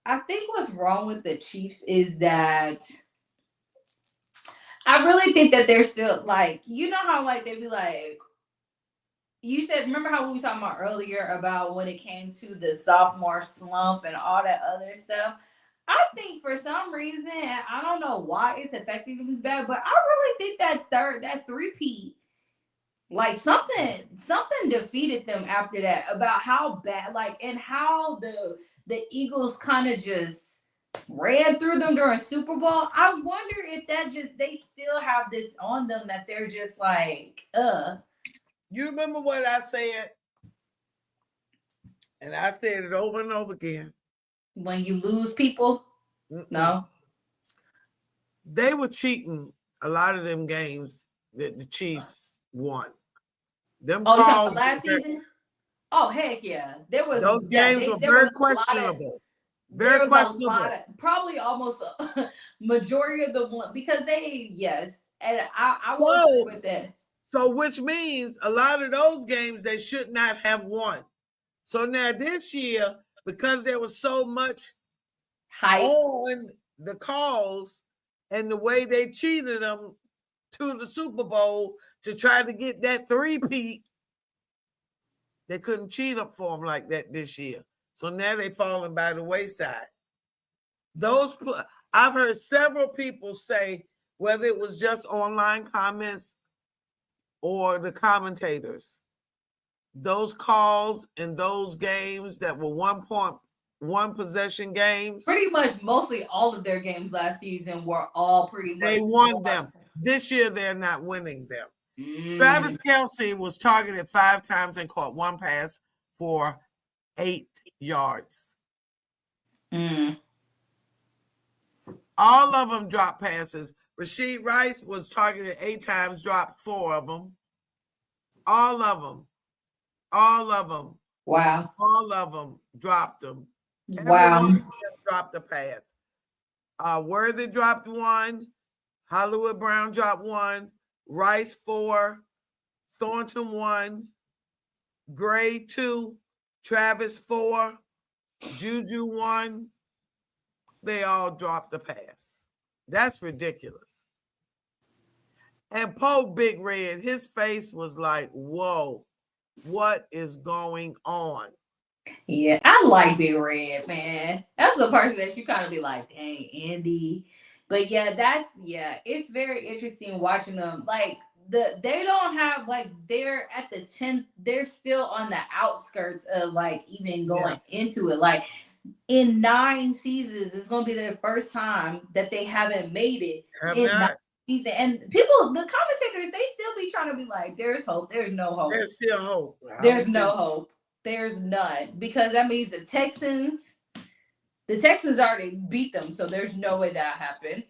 I think what's wrong with the Chiefs is that I really think that they're still like, you know how like they be like, you said, remember how we were talking about earlier about when it came to the sophomore slump and all that other stuff? I think for some reason, and I don't know why it's affecting them as bad, but I really think that three-peat, like something defeated them after that about how bad, like, and how the Eagles kind of just ran through them during Super Bowl. I wonder if that just they still have this on them that they're just like, You remember what I said? And I said it over and over again. When you lose people, no. They were cheating a lot of them games that the Chiefs won. Them calls, you talking last season? Oh, heck yeah. There was those games were very questionable. Very questionable. Probably almost a majority of the one because and I will agree with that. So which means a lot of those games they should not have won. So now this year, because there was so much hype on the calls and the way they cheated them to the Super Bowl to try to get that three-peat, they couldn't cheat up for them like that this year. So now they're falling by the wayside. I've heard several people say, whether it was just online comments or the commentators, those calls and those games that were 1 possession games. Pretty much mostly all of their games last season were all pretty much. They won them. This year, they're not winning them. Travis Kelce was targeted 5 times and caught 1 pass for 8 yards. All of them dropped passes. Rashid Rice was targeted 8 times, dropped 4 of them. All of them. Wow. All of them dropped them. Wow. Everyone dropped a pass. Worthy dropped 1. Hollywood Brown dropped 1. Rice 4. Thornton 1. Gray 2. Travis 4. Juju 1. They all dropped the pass. That's ridiculous. And Pope Big Red, his face was like, whoa, what is going on? Yeah, I like Big Red, man. That's the person that you kind of be like, dang, Andy. But it's very interesting watching them. Like, they don't have, like, they're at the 10th, they're still on the outskirts of, like, even going into it. Like, in 9 seasons, it's going to be their first time that they haven't made it in 9 seasons. And people, the commentators, they still be trying to be like, there's hope. There's no hope. There's still hope. There's no hope. There's none. Because that means the Texans already beat them. So there's no way that happened.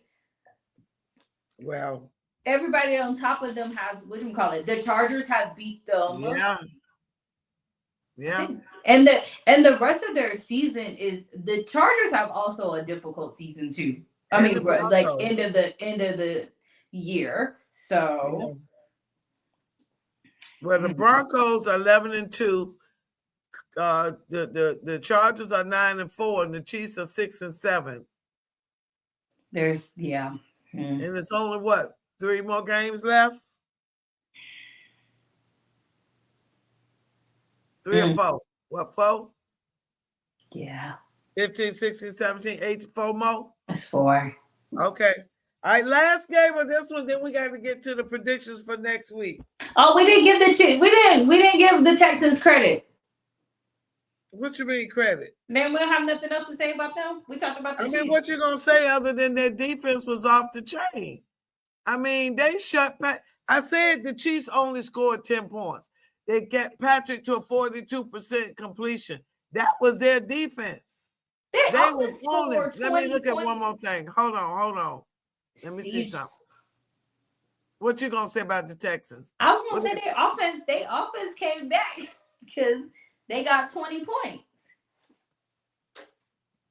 Well, everybody on top of them has, what do you call it? The Chargers have beat them. Yeah. And the rest of their season is, the Chargers have also a difficult season too. I mean, like end of the year. So well, the Broncos are 11-2. The Chargers are 9-4, and the Chiefs are 6-7. There's and it's only what, 3 more games left? 3 or 4? What, 4? Yeah. 15, 16, 17, 18, 4 more? That's 4. Okay. All right, last game of this one, then we got to get to the predictions for next week. Oh, we didn't give we didn't give the Texans credit. What you mean credit? Man, we don't have nothing else to say about them. We talked about the Chiefs. What you gonna say other than their defense was off the chain? I mean, they shut back. I said the Chiefs only scored 10 points. They get Patrick to a 42% completion. That was their defense. They was on it. Let me look at one more thing. Hold on. Let me see something. What you gonna say about the Texans? I was gonna say their offense came back because they got 20 points.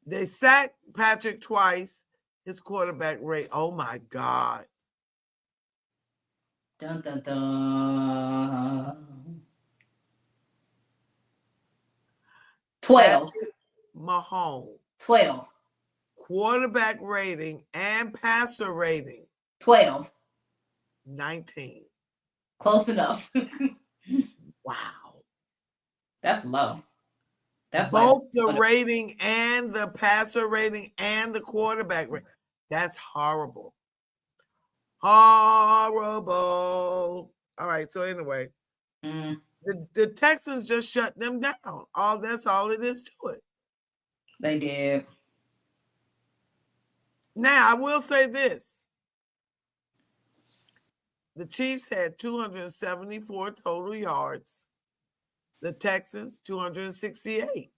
They sacked Patrick twice. His quarterback rate. Oh my God. Dun dun dun. 12. Patrick Mahomes. 12. Quarterback rating and passer rating. 12. 19. Close enough. Wow. That's low. That's both like, the rating and the passer rating and the quarterback rating. That's horrible. Horrible. All right. So anyway, the Texans just shut them down. That's all it is to it. They did. Now I will say this: the Chiefs had 274 total yards. The Texans 268.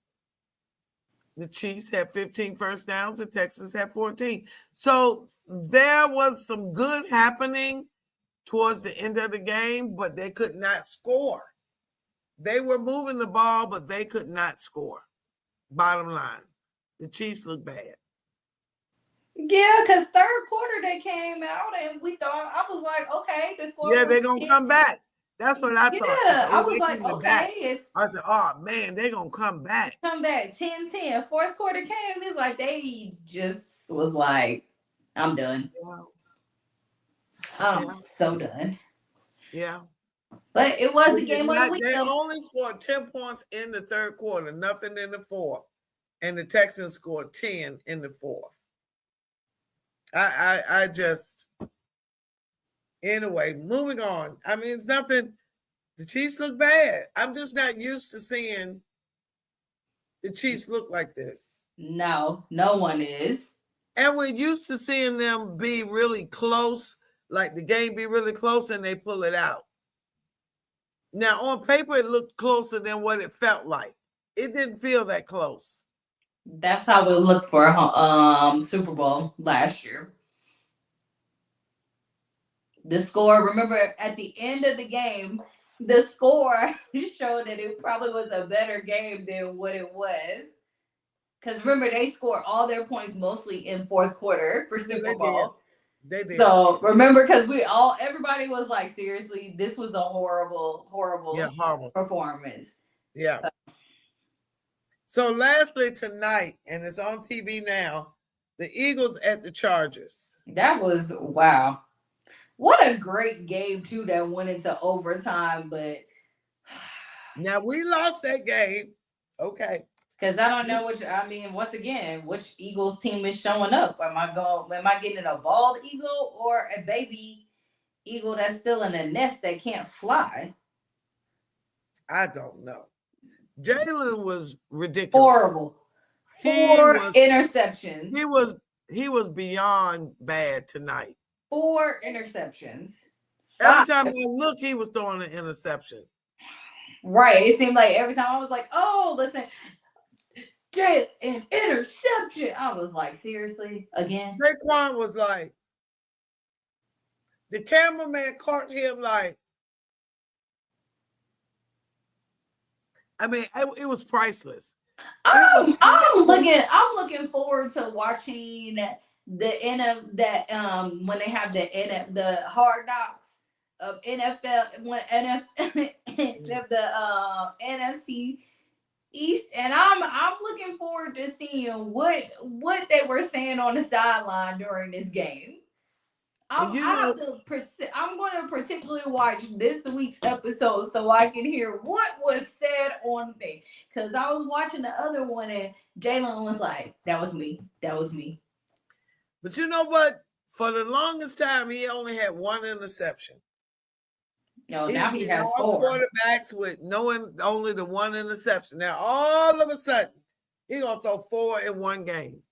The Chiefs had 15 first downs. The Texans had 14. So there was some good happening towards the end of the game, but they could not score. They were moving the ball, but they could not score. Bottom line, the Chiefs look bad. Yeah, because third quarter they came out and we thought, I was like, okay, the score. Yeah, they're going to come back. That's what I thought. Yeah, I was like, okay. I said, oh, man, they're going to come back. Come back 10-10. Fourth quarter came. It's like they just was like, I'm done. Yeah. I'm so done. Yeah. But it was a game of the week. They only scored 10 points in the third quarter, nothing in the fourth. And the Texans scored 10 in the fourth. I just, anyway, moving on. I mean, it's nothing. The Chiefs look bad. I'm just not used to seeing the Chiefs look like this. No, no one is. And we're used to seeing them be really close, like the game be really close and they pull it out. Now, on paper, it looked closer than what it felt like. It didn't feel that close. That's how it looked for Super Bowl last year. The score, remember, at the end of the game, the score showed that it probably was a better game than what it was. Because remember, they scored all their points mostly in fourth quarter for Super Bowl. They did. So remember, because everybody was like, seriously, this was a horrible performance. Yeah. So lastly tonight, and it's on TV now, the Eagles at the Chargers. That was, wow. What a great game, too, that went into overtime. But now we lost that game. Okay. Because I don't know once again, which Eagles team is showing up? Am I getting a bald eagle or a baby eagle that's still in a nest that can't fly? I don't know. Jalen was ridiculous. Horrible. 4 interceptions. He was beyond bad tonight. 4 interceptions. Every time I look, he was throwing an interception. Right. It seemed like every time I was like, oh, listen, get an interception. I was like, seriously, again? Saquon was like, the cameraman caught him like, I mean, it was priceless. I'm looking forward to watching the end of that when they have the Hard Knocks of NFL the NFC East, and I'm looking forward to seeing what they were saying on the sideline during this game. I'm going to particularly watch this week's episode so I can hear what was said on the thing. Because I was watching the other one and Jalen was like, that was me. But you know what? For the longest time, he only had 1 interception. No, now he has 4. Quarterbacks with only the 1 interception. Now, all of a sudden, he's going to throw 4 in one game.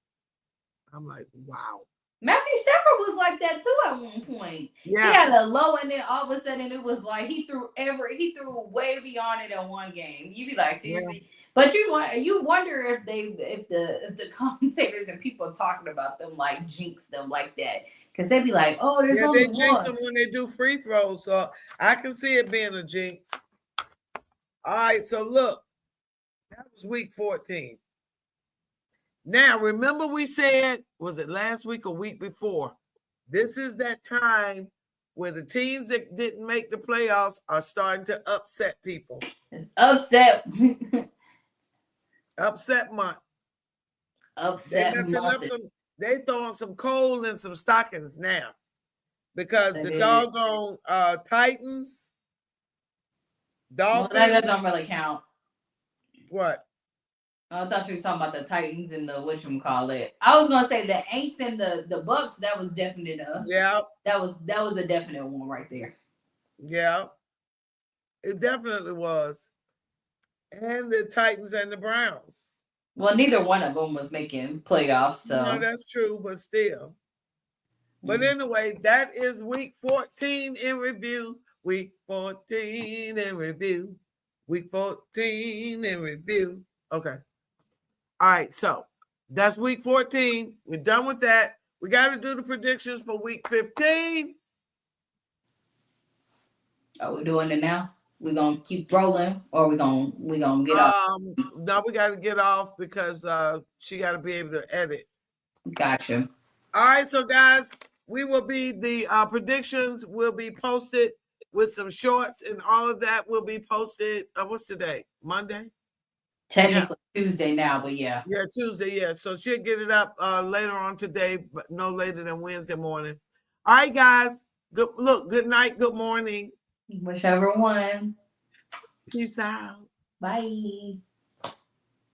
I'm like, wow. Matthew Stafford was like that too at one point. Yeah. He had a low, and then all of a sudden it was like he threw way beyond it in one game. You'd be like, seriously. Yeah. But you wonder if the commentators and people talking about them like jinx them like that. Because they'd be like, oh, there's only one. They jinx them when they do free throws. So I can see it being a jinx. All right, so look, that was week 14. Now, remember we said, was it last week or week before? This is that time where the teams that didn't make the playoffs are starting to upset people. It's upset. Upset month. Upset month. They throwing some coal in some stockings now. Because the doggone Titans. Dolphins. Well, that doesn't really count. What? I thought you were talking about the Titans and the whatchamacallit. I was gonna say the Aints and the Bucks. That was definite. Yeah. That was a definite one right there. Yeah. It definitely was. And the Titans and the Browns. Well, neither one of them was making playoffs. So no, that's true, but still. But anyway, that is week 14 in review. Week 14 in review. Week 14 in review. Okay. All right, so that's week 14. We're done with that. We got to do the predictions for week 15. Are we doing it now? We gonna keep rolling, or we gonna get off? No, we got to get off because she got to be able to edit. Gotcha. All right, so guys, we will be the predictions will be posted with some shorts, and all of that will be posted. What's today? Monday. Technically Tuesday now, but yeah. Yeah, Tuesday, yeah. So she'll get it up later on today, but no later than Wednesday morning. All right, guys. Good night, good morning. Whichever one. Peace out. Bye.